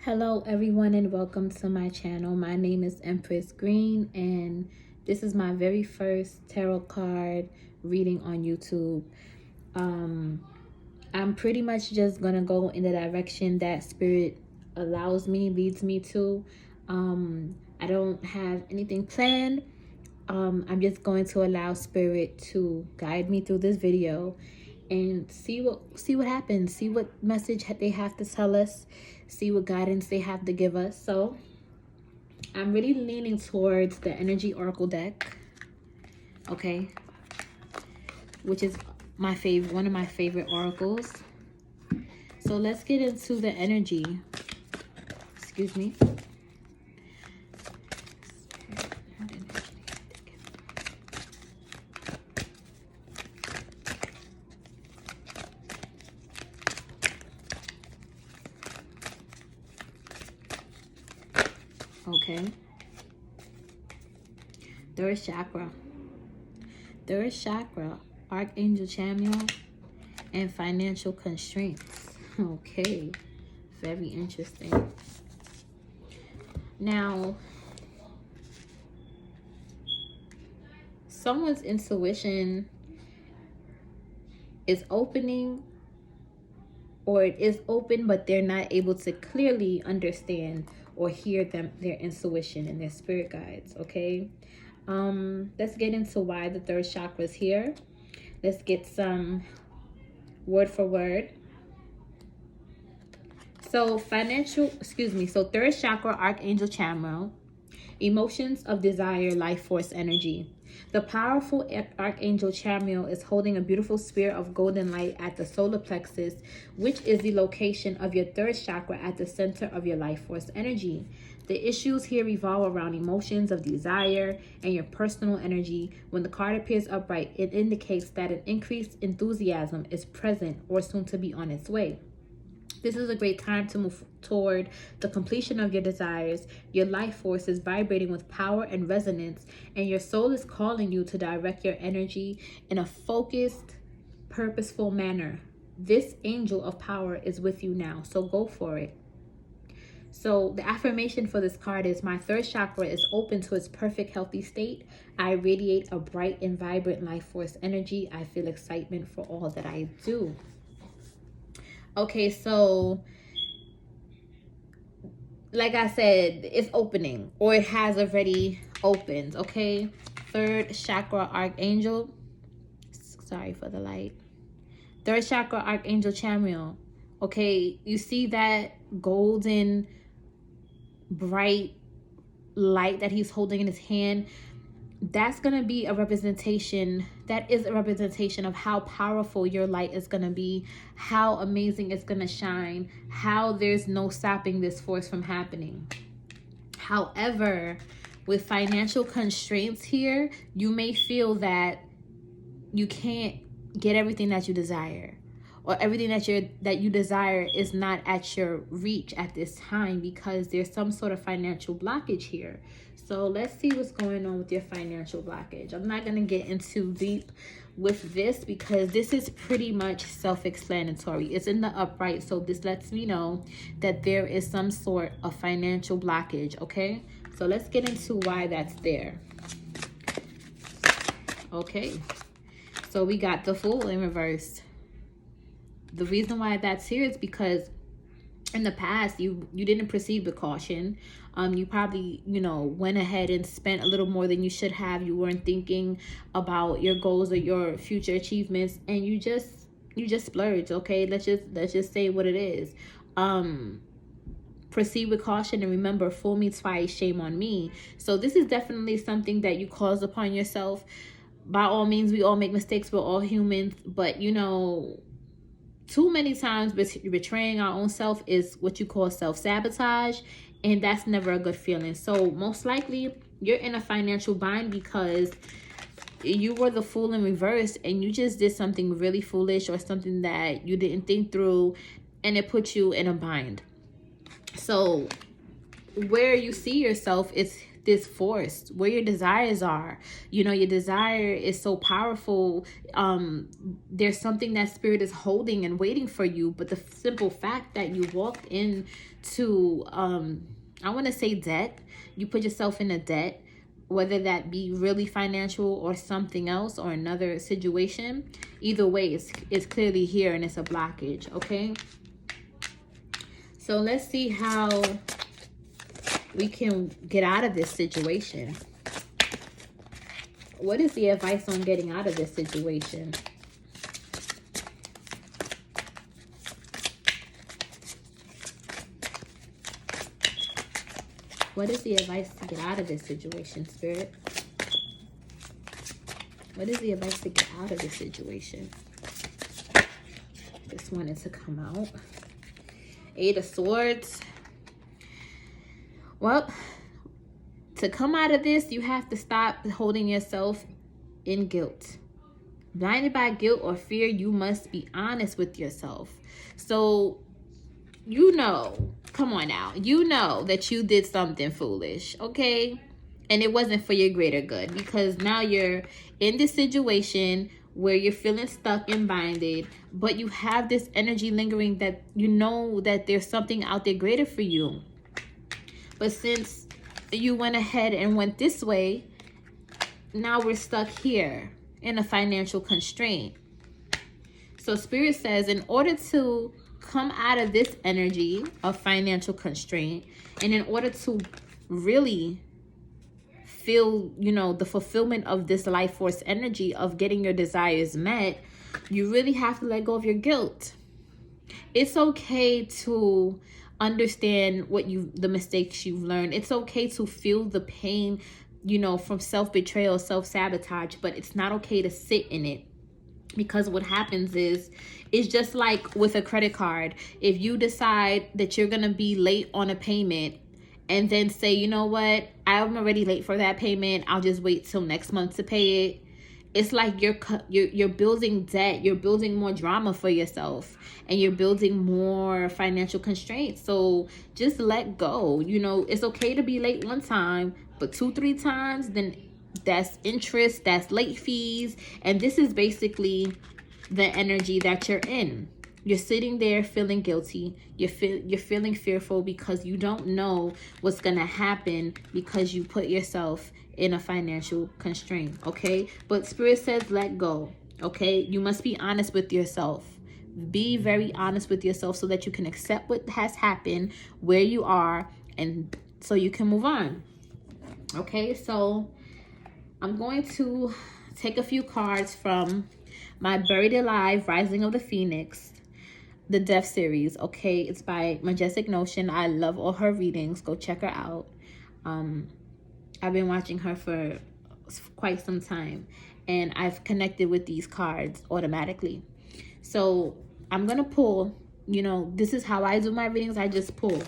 Hello everyone and welcome to my channel. My name is Empress Green and this is my very first tarot card reading on YouTube. I'm pretty much just gonna go in the direction that spirit leads me to. I don't have anything planned. I'm just going to allow spirit to guide me through this video and see what happens, see what message they have to tell us, see what guidance they have to give us. So I'm really leaning towards the energy oracle deck, okay, which is one of my favorite oracles. So let's get into the energy. Excuse me. Okay. Third chakra, Archangel Chamuel, and financial constraints. Okay. Very interesting. Now, someone's intuition is opening, or it is open, but they're not able to clearly understand or hear their intuition and their spirit guides. Okay, let's get into why the third chakra is here. Let's get some word for word. So third chakra, Archangel Chamuel, emotions of desire, life force energy. The powerful Archangel Chamuel is holding a beautiful sphere of golden light at the solar plexus, which is the location of your third chakra at the center of your life force energy. The issues here revolve around emotions of desire and your personal energy. When the card appears upright, it indicates that an increased enthusiasm is present or soon to be on its way. This is a great time to move toward the completion of your desires. Your life force is vibrating with power and resonance, and your soul is calling you to direct your energy in a focused, purposeful manner. This angel of power is with you now, so go for it. So the affirmation for this card is: my third chakra is open to its perfect healthy state. I radiate a bright and vibrant life force energy. I feel excitement for all that I do. Okay, so like I said, it's opening, or it has already opened. Okay, third chakra, Archangel. Sorry for the light. Third chakra, Archangel Chamuel. Okay, you see that golden, bright light that he's holding in his hand? That's going to be a representation. That is a representation of how powerful your light is going to be, how amazing it's going to shine, how there's no stopping this force from happening. However, with financial constraints here, you may feel that you can't get everything that you desire, or everything that you desire is not at your reach at this time, because there's some sort of financial blockage here. So let's see what's going on with your financial blockage. I'm not going to get into deep with this because this is pretty much self-explanatory. It's in the upright, so this lets me know that there is some sort of financial blockage. Okay, so let's get into why that's there. Okay, so we got the Fool in reverse. The reason why that's here is because in the past you didn't proceed with caution. You probably went ahead and spent a little more than you should have. You weren't thinking about your goals or your future achievements, and you just splurged. Okay, let's just say what it is. Proceed with caution, and remember, fool me twice, shame on me. So this is definitely something that you caused upon yourself. By all means, we all make mistakes. We're all humans, but too many times betraying our own self is what you call self-sabotage, and that's never a good feeling. So most likely you're in a financial bind because you were the fool in reverse, and you just did something really foolish or something that you didn't think through, and it put you in a bind. So where you see yourself is this force where your desires are. You know, your desire is so powerful. There's something that spirit is holding and waiting for you, but the simple fact that you walked into I want to say debt, you put yourself in a debt, whether that be really financial or something else or another situation, either way, it's clearly here and it's a blockage. Okay, so let's see how we can get out of this situation. What is the advice on getting out of this situation? What is the advice to get out of this situation, Spirit? What is the advice to get out of this situation? Just wanted to come out. Eight of Swords. Well, to come out of this, you have to stop holding yourself in guilt. Blinded by guilt or fear, you must be honest with yourself. So, you know, come on now, you know that you did something foolish, okay? And it wasn't for your greater good, because now you're in this situation where you're feeling stuck and binded, but you have this energy lingering that you know that there's something out there greater for you. But since you went ahead and went this way, now we're stuck here in a financial constraint. So Spirit says, in order to come out of this energy of financial constraint, and in order to really feel, you know, the fulfillment of this life force energy of getting your desires met, you really have to let go of your guilt. It's okay to understand the mistakes you've learned. It's okay to feel the pain, you know, from self-betrayal, self-sabotage, but it's not okay to sit in it. Because what happens is, it's just like with a credit card. If you decide that you're going to be late on a payment and then say, you know what, I'm already late for that payment, I'll just wait till next month to pay it. It's like you're building debt, you're building more drama for yourself, and you're building more financial constraints. So just let go. You know, it's okay to be late one time, but 2-3 times, then that's interest, that's late fees, and this is basically the energy that you're in. You're sitting there feeling guilty. You're feeling fearful because you don't know what's gonna happen because you put yourself in a financial constraint. Okay, but Spirit says let go. Okay, you must be honest with yourself. Be very honest with yourself so that you can accept what has happened, where you are, and so you can move on. Okay, so I'm going to take a few cards from my Buried Alive, Rising of the Phoenix, the Death series. Okay, it's by Majestic Notion. I love all her readings. Go check her out. I've been watching her for quite some time, and I've connected with these cards automatically. So I'm gonna pull, you know, this is how I do my readings. I just pull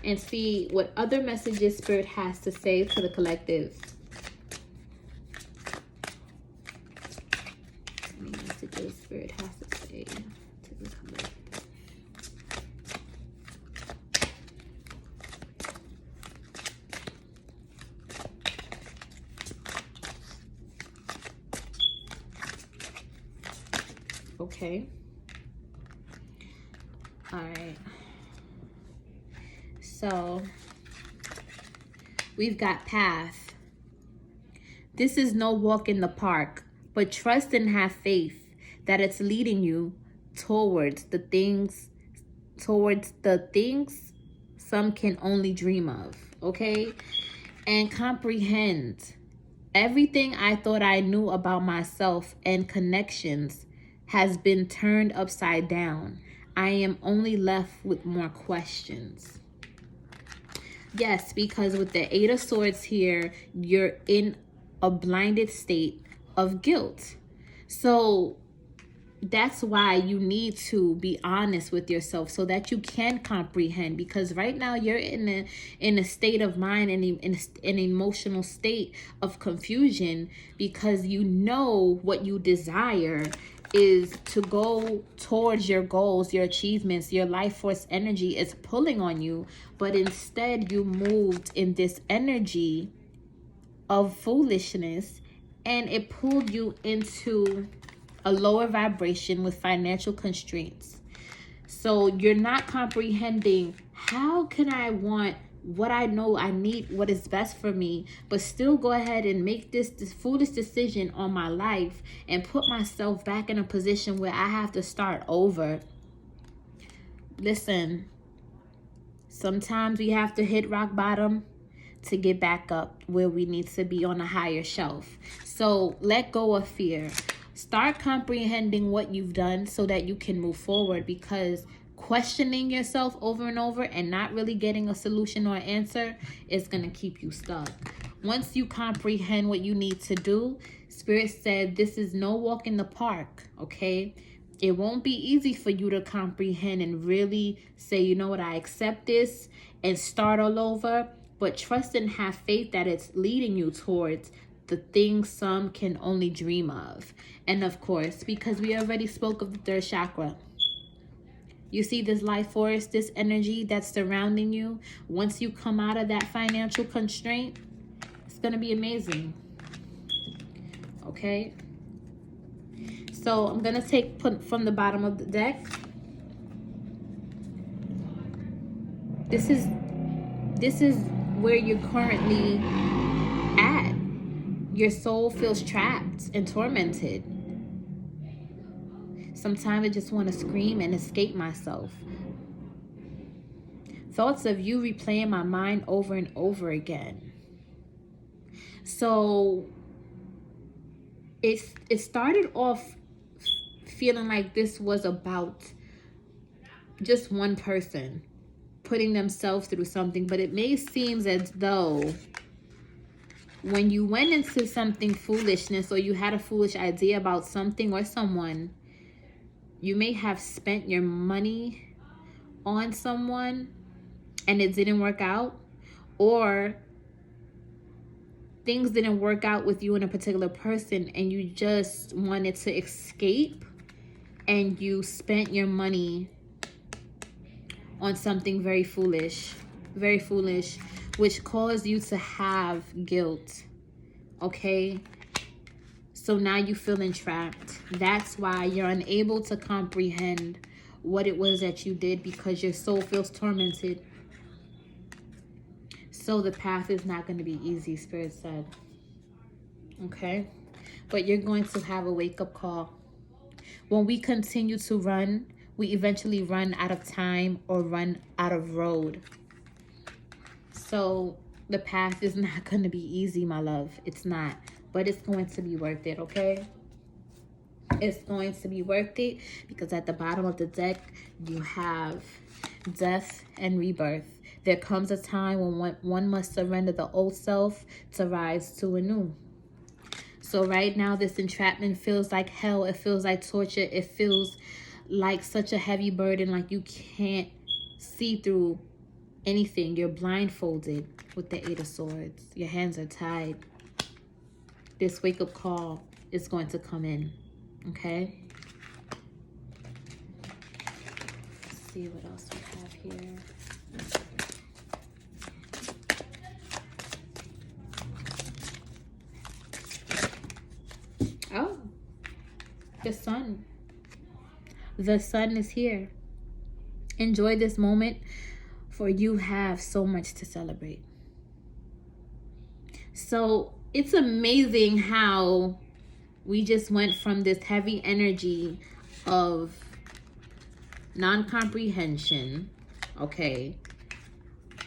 and see what other messages Spirit has to say to the collective. Any messages Spirit has to say to the collective. Okay. All right. So we've got path. This is no walk in the park, but trust and have faith that it's leading you towards the things some can only dream of. Okay? And comprehend everything I thought I knew about myself and connections has been turned upside down. I am only left with more questions. Yes, because with the Eight of Swords here, you're in a blinded state of guilt. So that's why you need to be honest with yourself so that you can comprehend, because right now you're in a state of mind and in an emotional state of confusion, because you know what you desire is to go towards your goals, your achievements. Your life force energy is pulling on you, but instead you moved in this energy of foolishness, and it pulled you into a lower vibration with financial constraints. So you're not comprehending, how can I want what I know I need, what is best for me, but still go ahead and make this foolish decision on my life and put myself back in a position where I have to start over. Listen, sometimes we have to hit rock bottom to get back up where we need to be on a higher shelf. So let go of fear. Start comprehending what you've done so that you can move forward, because questioning yourself over and over and not really getting a solution or answer is going to keep you stuck. Once you comprehend what you need to do, Spirit said this is no walk in the park, okay? It won't be easy for you to comprehend and really say, you know what, I accept this and start all over. But trust and have faith that it's leading you towards the things some can only dream of. And of course, because we already spoke of the third chakra, you see this life force, this energy that's surrounding you. Once you come out of that financial constraint, it's going to be amazing. Okay? So I'm going to take from the bottom of the deck. This is where you're currently at. Your soul feels trapped and tormented. Sometimes I just want to scream and escape myself. Thoughts of you replaying my mind over and over again. So it started off feeling like this was about just one person putting themselves through something, but it may seem as though when you went into something foolishness, or you had a foolish idea about something or someone, you may have spent your money on someone and it didn't work out, or things didn't work out with you and a particular person and you just wanted to escape and you spent your money on something very foolish, which caused you to have guilt. Okay? So now you feel entrapped. That's why you're unable to comprehend what it was that you did, because your soul feels tormented. So the path is not going to be easy, Spirit said. Okay? But you're going to have a wake-up call. When we continue to run, we eventually run out of time or run out of road. So the path is not going to be easy, my love. It's not. But it's going to be worth it, okay? It's going to be worth it, because at the bottom of the deck, you have death and rebirth. There comes a time when one must surrender the old self to rise to a new. So right now, this entrapment feels like hell. It feels like torture. It feels like such a heavy burden, like you can't see through anything. You're blindfolded with the Eight of Swords. Your hands are tied. This wake-up call is going to come in, okay? Let's see what else we have here. Oh, the sun. The sun is here. Enjoy this moment, for you have so much to celebrate. So it's amazing how we just went from this heavy energy of non-comprehension, okay,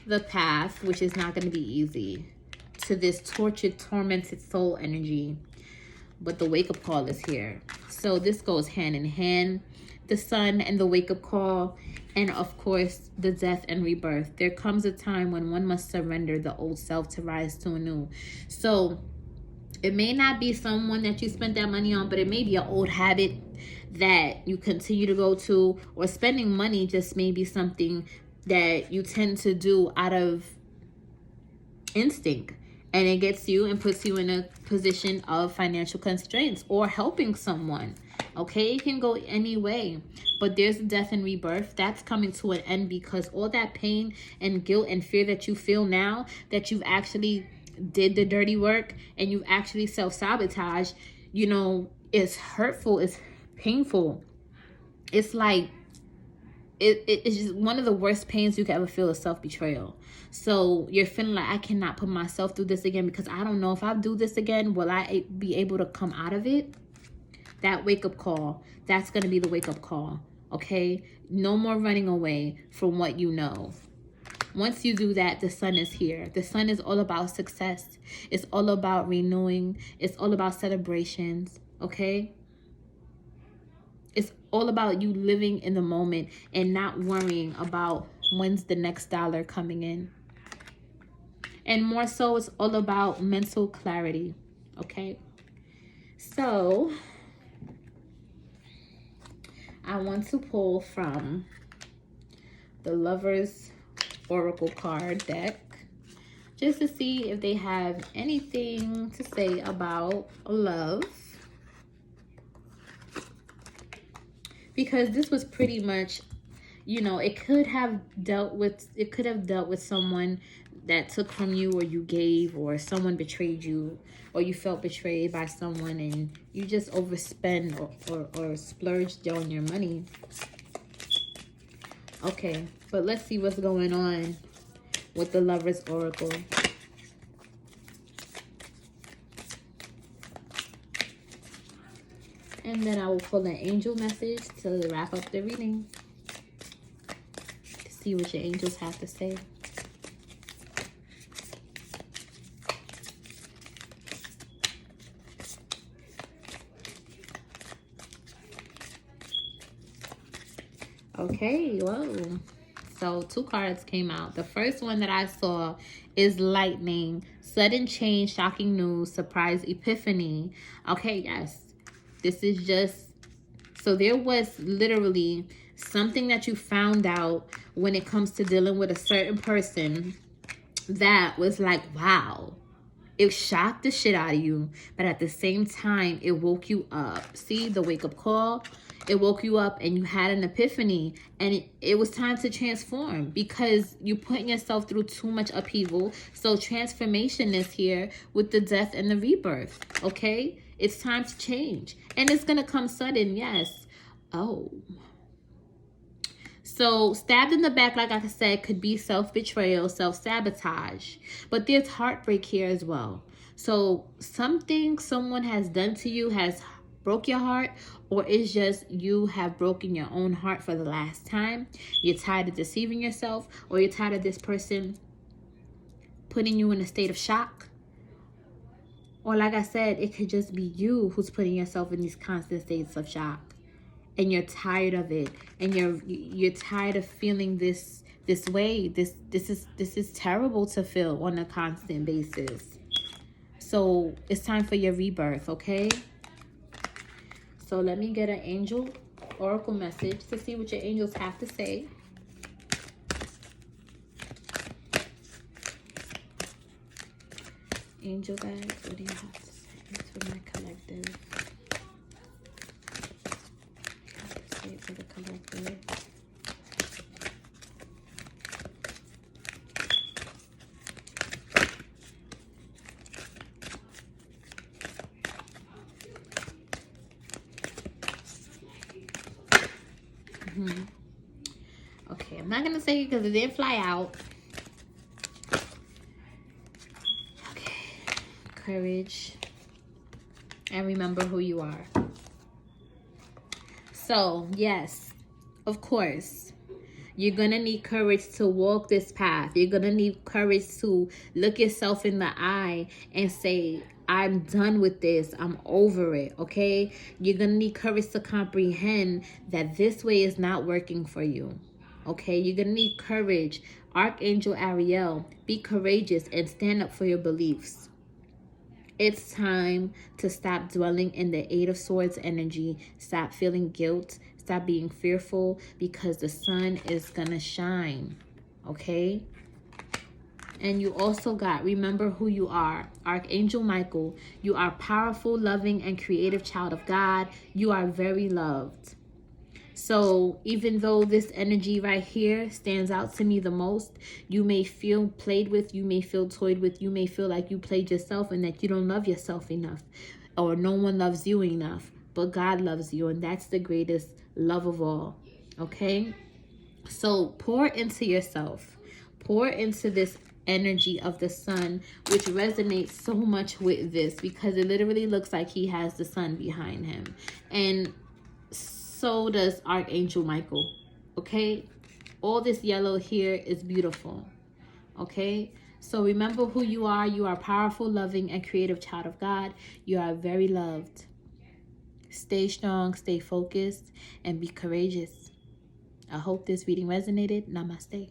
the path, which is not going to be easy, to this tortured, tormented soul energy. But the wake-up call is here. So this goes hand in hand. The sun and the wake-up call, and of course the death and rebirth. There comes a time when one must surrender the old self to rise to a new. So it may not be someone that you spent that money on, but it may be an old habit that you continue to go to, or spending money just may be something that you tend to do out of instinct, and it gets you and puts you in a position of financial constraints, or helping someone. Okay, it can go any way, but there's a death and rebirth that's coming to an end, because all that pain and guilt and fear that you feel now, that you've actually did the dirty work and you actually self-sabotage, you know, it's hurtful, it's painful. It's like it's just one of the worst pains you can ever feel is self-betrayal. So you're feeling like, I cannot put myself through this again, because I don't know if I do this again, will I be able to come out of it? That wake-up call, that's going to be the wake-up call. Okay, no more running away from what you know. Once you do that, the sun is here. The sun is all about success. It's all about renewing. It's all about celebrations. Okay, it's all about you living in the moment and not worrying about when's the next dollar coming in. And more so, it's all about mental clarity. Okay, so I want to pull from the Lovers Oracle card deck just to see if they have anything to say about love, because this was pretty much, you know, it could have dealt with someone that took from you, or you gave, or someone betrayed you, or you felt betrayed by someone and you just overspend or splurged on your money. Okay, but let's see what's going on with the Lovers Oracle. And then I will pull an angel message to wrap up the reading, to see what your angels have to say. Okay, whoa. So 2 cards came out. The first one that I saw is lightning, sudden change, shocking news, surprise epiphany. Okay, yes. This is just, so there was literally something that you found out when it comes to dealing with a certain person that was like, wow. It shocked the shit out of you, but at the same time, it woke you up. See, the wake-up call, it woke you up and you had an epiphany, and it was time to transform because you're putting yourself through too much upheaval. So transformation is here with the death and the rebirth, okay? It's time to change, and it's going to come sudden, yes. Oh. So stabbed in the back, like I said, could be self-betrayal, self-sabotage. But there's heartbreak here as well. So something someone has done to you has broke your heart, or it's just you have broken your own heart for the last time. You're tired of deceiving yourself, or you're tired of this person putting you in a state of shock. Or like I said, it could just be you who's putting yourself in these constant states of shock. And you're tired of it, and you're tired of feeling this way. This is terrible to feel on a constant basis. So it's time for your rebirth, okay? So let me get an angel oracle message to see what your angels have to say. Angel guides, what do you have to say? It's for my collective. For the collective. Okay, I'm not gonna say it because it didn't fly out. Okay, courage, and remember who you are. So, yes, of course, you're going to need courage to walk this path. You're going to need courage to look yourself in the eye and say, I'm done with this. I'm over it, okay? You're going to need courage to comprehend that this way is not working for you, okay? You're going to need courage. Archangel Ariel, be courageous and stand up for your beliefs. It's time to stop dwelling in the Eight of Swords energy. Stop feeling guilt. Stop being fearful, because the sun is going to shine. Okay? And you also got, remember who you are. Archangel Michael, you are powerful, loving, and creative child of God. You are very loved. So even though this energy right here stands out to me the most, you may feel played with, you may feel toyed with, you may feel like you played yourself and that you don't love yourself enough, or no one loves you enough, but God loves you, and that's the greatest love of all. Okay? So pour into yourself. Pour into this energy of the sun, which resonates so much with this, because it literally looks like he has the sun behind him. And so does Archangel Michael. Okay? All this yellow here is beautiful. Okay? So remember who you are. You are a powerful, loving, and creative child of God. You are very loved. Stay strong, stay focused, and be courageous. I hope this reading resonated. Namaste.